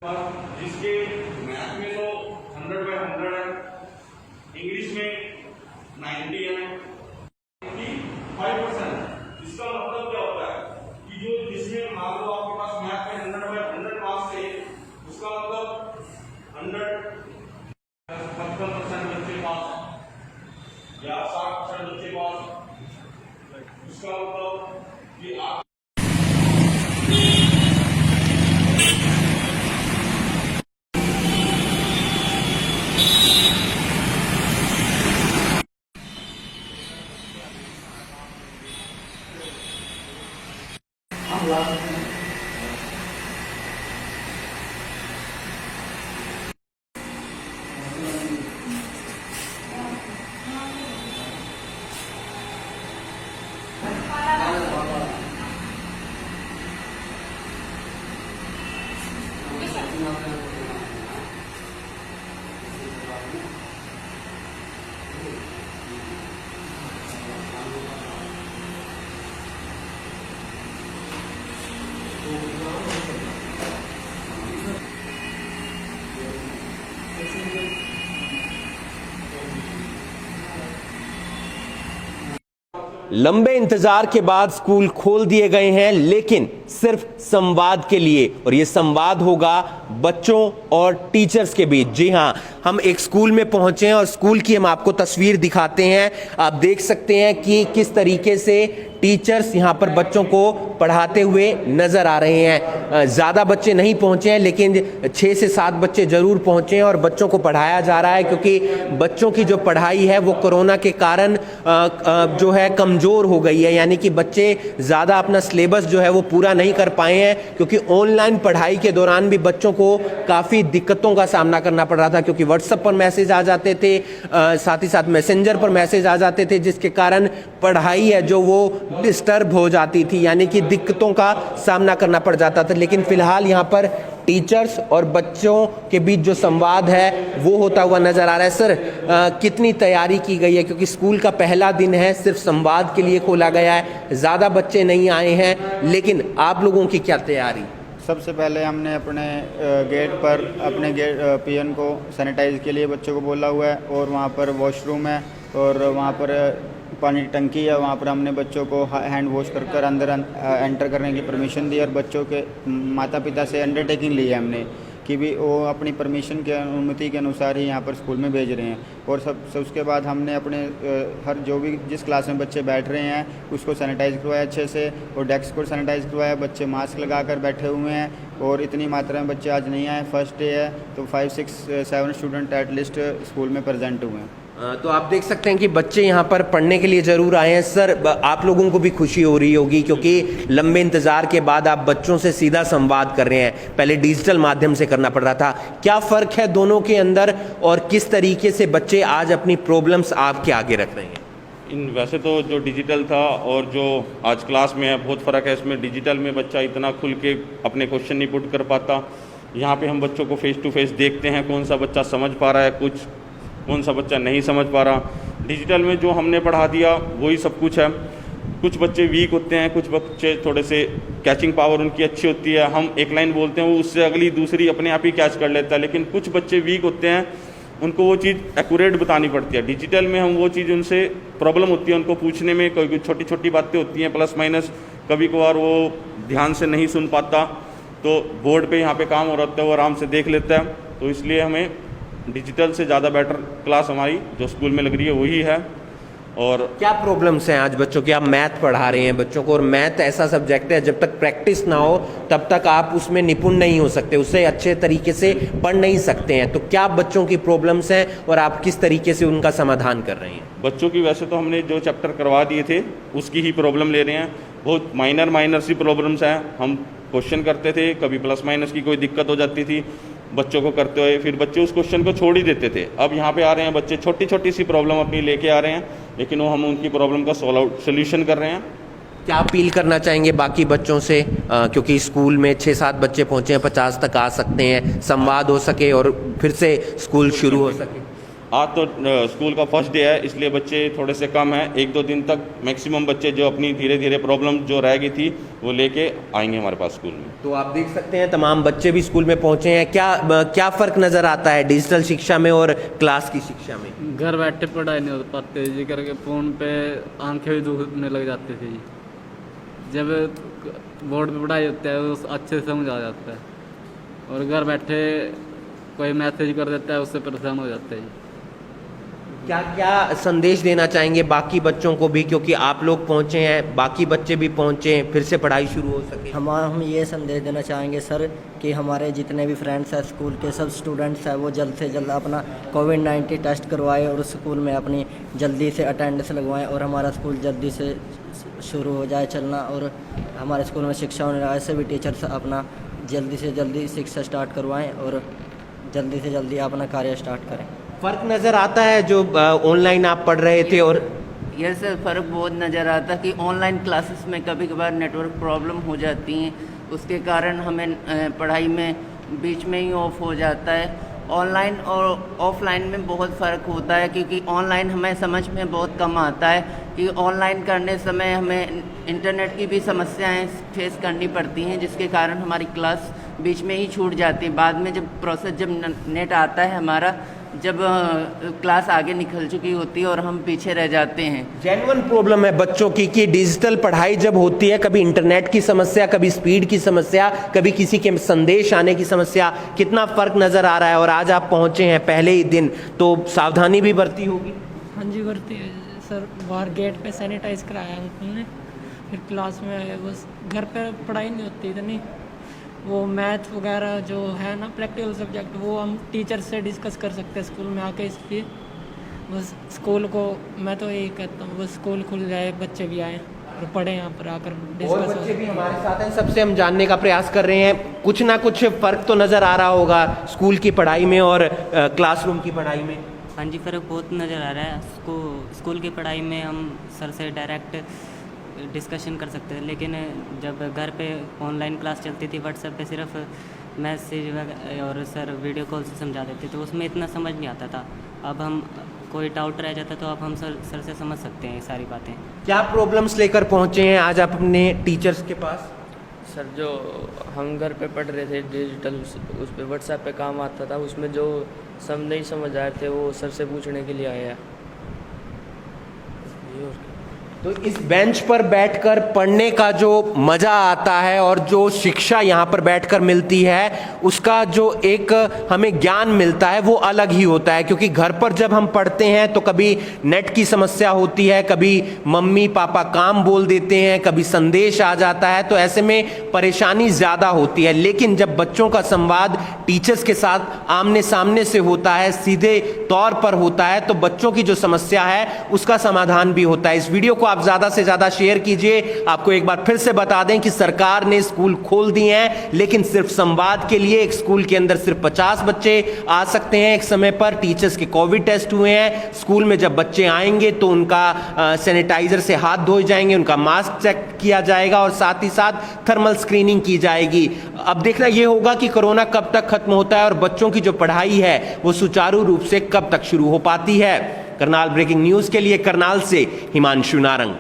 जिसके मैथ में तो 100/100 है, इंग्लिश में 90 है, 5%। इसका मतलब क्या होता है कि जो जिसमें मान लो आपके पास मैथ में 100/100 मार्क्स है, उसका मतलब 55% बच्चे पास है या 60% बच्चे पास। उसका मतलब कि आप लंबे इंतजार के बाद स्कूल खोल दिए गए हैं, लेकिन सिर्फ संवाद के लिए, और ये संवाद होगा बच्चों और टीचर्स के बीच। जी हां, हम एक स्कूल में पहुंचे हैं और स्कूल की हम आपको तस्वीर दिखाते हैं। आप देख सकते हैं कि किस तरीके से टीचर्स यहां पर बच्चों को पढ़ाते हुए नजर आ रहे हैं। ज़्यादा बच्चे नहीं पहुंचे हैं, लेकिन 6 से 7 बच्चे ज़रूर पहुंचे हैं और बच्चों को पढ़ाया जा रहा है, क्योंकि बच्चों की जो पढ़ाई है वो कोरोना के कारण जो है कमज़ोर हो गई है। यानी कि बच्चे ज़्यादा अपना सिलेबस जो है वो पूरा नहीं कर पाए हैं, क्योंकि ऑनलाइन पढ़ाई के दौरान भी बच्चों को काफ़ी दिक्कतों का सामना करना पड़ रहा था, क्योंकि व्हाट्सएप पर मैसेज आ जाते थे, साथ ही साथ मैसेंजर पर मैसेज आ जाते थे, जिसके कारण पढ़ाई है जो वो डिस्टर्ब हो जाती थी, यानी कि दिक्कतों का सामना करना पड़ जाता था। लेकिन फिलहाल यहाँ पर टीचर्स और बच्चों के बीच जो संवाद है वो होता हुआ नजर आ रहा है। सर, कितनी तैयारी की गई है, क्योंकि स्कूल का पहला दिन है, सिर्फ संवाद के लिए खोला गया है, ज़्यादा बच्चे नहीं आए हैं, लेकिन आप लोगों की क्या तैयारी? सबसे पहले हमने अपने गेट पर अपने गेट पीएन को सैनिटाइज के लिए बच्चों को बोला हुआ है, और वहाँ पर वॉशरूम है और वहाँ पर पानी की टंकी है, वहाँ पर हमने बच्चों को हैंड वॉश कर अंदर एंटर करने की परमिशन दी, और बच्चों के माता पिता से अंडरटेकिंग ली है हमने कि भी वो अपनी परमिशन के अनुमति के अनुसार ही यहाँ पर स्कूल में भेज रहे हैं। और सब उसके बाद हमने अपने हर जो भी जिस क्लास में बच्चे बैठ रहे हैं उसको सैनिटाइज़ करवाया अच्छे से, और डेस्क को सैनिटाइज़ करवाया। बच्चे मास्क लगाकर बैठे हुए हैं और इतनी मात्रा में बच्चे आज नहीं आए, फर्स्ट डे है, तो 5, 6, 7 स्टूडेंट एटलीस्ट स्कूल में प्रेजेंट हुए हैं। तो आप देख सकते हैं कि बच्चे यहाँ पर पढ़ने के लिए ज़रूर आए हैं। सर, आप लोगों को भी खुशी हो रही होगी, क्योंकि लंबे इंतज़ार के बाद आप बच्चों से सीधा संवाद कर रहे हैं, पहले डिजिटल माध्यम से करना पड़ रहा था। क्या फ़र्क है दोनों के अंदर, और किस तरीके से बच्चे आज अपनी प्रॉब्लम्स आपके आगे रख रहे हैं? वैसे तो जो डिजिटल था और जो आज क्लास में है बहुत फ़र्क है इसमें। डिजिटल में बच्चा इतना खुल के अपने क्वेश्चन नहीं पुट कर पाता, यहाँ पे हम बच्चों को फेस टू फेस देखते हैं, कौन सा बच्चा समझ पा रहा है कुछ, कौन सा बच्चा नहीं समझ पा रहा। डिजिटल में जो हमने पढ़ा दिया वही सब कुछ है। कुछ बच्चे वीक होते हैं, कुछ बच्चे थोड़े से कैचिंग पावर उनकी अच्छी होती है, हम एक लाइन बोलते हैं वो उससे अगली दूसरी अपने आप ही कैच कर लेता है। लेकिन कुछ बच्चे वीक होते हैं, उनको वो चीज़ एक्यूरेट बतानी पड़ती है। डिजिटल में हम वो चीज़ उनसे प्रॉब्लम होती है उनको पूछने में, कोई छोटी छोटी बातें होती हैं प्लस माइनस, कभी कभार वो ध्यान से नहीं सुन पाता, तो बोर्ड पे यहाँ पे काम हो रहा है वो आराम से देख लेता है। तो इसलिए हमें डिजिटल से ज़्यादा बेटर क्लास हमारी जो स्कूल में लग रही है वही है। और क्या प्रॉब्लम्स हैं आज बच्चों की? आप मैथ पढ़ा रहे हैं बच्चों को, और मैथ ऐसा सब्जेक्ट है जब तक प्रैक्टिस ना हो तब तक आप उसमें निपुण नहीं हो सकते, उससे अच्छे तरीके से पढ़ नहीं सकते हैं। तो क्या बच्चों की प्रॉब्लम्स हैं और आप किस तरीके से उनका समाधान कर रहे हैं? बच्चों की वैसे तो हमने जो चैप्टर करवा दिए थे उसकी ही प्रॉब्लम ले रहे हैं। बहुत माइनर सी प्रॉब्लम्स हैं। हम क्वेश्चन करते थे, कभी प्लस माइनस की कोई दिक्कत हो जाती थी बच्चों को करते हुए, फिर बच्चे उस क्वेश्चन को छोड़ ही देते थे। अब यहाँ पे आ रहे हैं बच्चे, छोटी छोटी सी प्रॉब्लम अपनी लेके आ रहे हैं, लेकिन वो हम उनकी प्रॉब्लम का सोल्यूशन कर रहे हैं। क्या अपील करना चाहेंगे बाकी बच्चों से, क्योंकि स्कूल में 6-7 बच्चे पहुँचे हैं, 50 तक आ सकते हैं, संवाद हो सके और फिर से स्कूल शुरू हो सके? आज तो स्कूल का फर्स्ट डे है, इसलिए बच्चे थोड़े से कम हैं। 1-2 दिन तक मैक्सिमम बच्चे जो अपनी धीरे धीरे प्रॉब्लम जो रह गई थी वो लेके आएंगे हमारे पास स्कूल में। तो आप देख सकते हैं तमाम बच्चे भी स्कूल में पहुंचे हैं। क्या फ़र्क नज़र आता है डिजिटल शिक्षा में और क्लास की शिक्षा में? घर बैठे पढ़ाई नहीं हो पाते जी, करके फ़ोन पे आंखें भी दुखने लग जाती थी जी। जब बोर्ड पे पढ़ाई होती है वो अच्छे से समझ आ जाता है, और घर बैठे कोई मैसेज कर देता है उससे परेशान हो जाते हैं। क्या क्या संदेश देना चाहेंगे बाकी बच्चों को भी, क्योंकि आप लोग पहुंचे हैं, बाकी बच्चे भी पहुंचे हैं, फिर से पढ़ाई शुरू हो सके? हम ये संदेश देना चाहेंगे सर कि हमारे जितने भी फ्रेंड्स हैं स्कूल के, सब स्टूडेंट्स हैं, वो जल्द से जल्द अपना कोविड-19 टेस्ट करवाएं और स्कूल में अपनी जल्दी से अटेंडेंस लगवाएं और हमारा स्कूल जल्दी से शुरू हो जाए चलना, और हमारे स्कूल में शिक्षा होने लगा। ऐसे भी टीचर्स अपना जल्दी से जल्दी शिक्षा स्टार्ट करवाएं और जल्दी से जल्दी अपना कार्य स्टार्ट करें। फ़र्क नज़र आता है जो ऑनलाइन आप पढ़ रहे थे और यह सर फ़र्क बहुत नज़र आता है कि ऑनलाइन क्लासेस में कभी कभार नेटवर्क प्रॉब्लम हो जाती हैं, उसके कारण हमें पढ़ाई में बीच में ही ऑफ हो जाता है। ऑनलाइन और ऑफलाइन में बहुत फ़र्क होता है, क्योंकि ऑनलाइन हमें समझ में बहुत कम आता है कि ऑनलाइन करने समय हमें इंटरनेट की भी समस्याएं फेस करनी पड़ती हैं, जिसके कारण हमारी क्लास बीच में ही छूट जाती है। बाद में जब नेट आता है हमारा, जब क्लास आगे निकल चुकी होती है और हम पीछे रह जाते हैं। जेन्युइन प्रॉब्लम है बच्चों की कि डिजिटल पढ़ाई जब होती है, कभी इंटरनेट की समस्या, कभी स्पीड की समस्या, कभी किसी के संदेश आने की समस्या, कितना फ़र्क नज़र आ रहा है। और आज आप पहुंचे हैं पहले ही दिन, तो सावधानी भी बरती होगी? हाँ जी बरती है सर। बाहर गेट पे सैनिटाइज कराया अंकल ने, फिर क्लास में बस घर पे पढ़ाई नहीं होती इतनी, वो मैथ वगैरह जो है ना प्रैक्टिकल सब्जेक्ट, वो हम टीचर से डिस्कस कर सकते हैं स्कूल में आके। इसलिए बस स्कूल को मैं तो यही कहता हूँ, बस स्कूल खुल जाए, बच्चे भी आए और पढ़े यहाँ पर आकर डिस्कस। और बच्चे भी हमारे साथ हैं, सबसे हम जानने का प्रयास कर रहे हैं। कुछ ना कुछ फ़र्क तो नज़र आ रहा होगा स्कूल की पढ़ाई में और क्लासरूम की पढ़ाई में? हाँ जी, फ़र्क बहुत नज़र आ रहा है। स्कूल की पढ़ाई में हम सर से डायरेक्ट डिस्कशन कर सकते थे, लेकिन जब घर पे ऑनलाइन क्लास चलती थी व्हाट्सएप पे सिर्फ मैसेज और सर वीडियो कॉल से समझा देते, तो उसमें इतना समझ नहीं आता था। अब हम कोई डाउट रह जाता तो अब हम सर से समझ सकते हैं ये सारी बातें। क्या प्रॉब्लम्स लेकर पहुँचे हैं आज आप अपने टीचर्स के पास? सर, जो हम घर पे पढ़ रहे थे डिजिटल, उस पर व्हाट्सएप पे काम आता था, उसमें जो सब नहीं समझ आए थे वो सर से पूछने के लिए आए हैं। तो इस बेंच पर बैठकर पढ़ने का जो मज़ा आता है और जो शिक्षा यहाँ पर बैठकर मिलती है, उसका जो एक हमें ज्ञान मिलता है वो अलग ही होता है। क्योंकि घर पर जब हम पढ़ते हैं तो कभी नेट की समस्या होती है, कभी मम्मी पापा काम बोल देते हैं, कभी संदेश आ जाता है, तो ऐसे में परेशानी ज़्यादा होती है। लेकिन जब बच्चों का संवाद टीचर्स के साथ आमने सामने से होता है, सीधे तौर पर होता है, तो बच्चों की जो समस्या है उसका समाधान भी होता है। इस वीडियो को आप ज़्यादा से ज़्यादा शेयर कीजिए। आपको एक बार फिर से बता दें कि सरकार ने स्कूल खोल दिए हैं, लेकिन सिर्फ संवाद के लिए। एक स्कूल के अंदर सिर्फ 50 बच्चे आ सकते हैं एक समय पर। टीचर्स के कोविड टेस्ट हुए हैं। स्कूल में जब बच्चे आएंगे तो उनका सैनिटाइजर से हाथ धोए जाएंगे, उनका मास्क चेक किया जाएगा और साथ ही साथ थर्मल स्क्रीनिंग की जाएगी। अब देखना यह होगा कि कोरोना कब तक खत्म होता है और बच्चों की जो पढ़ाई है वो सुचारू रूप से कब तक शुरू हो पाती है। करनाल ब्रेकिंग न्यूज़ के लिए करनाल से हिमांशु नारंग।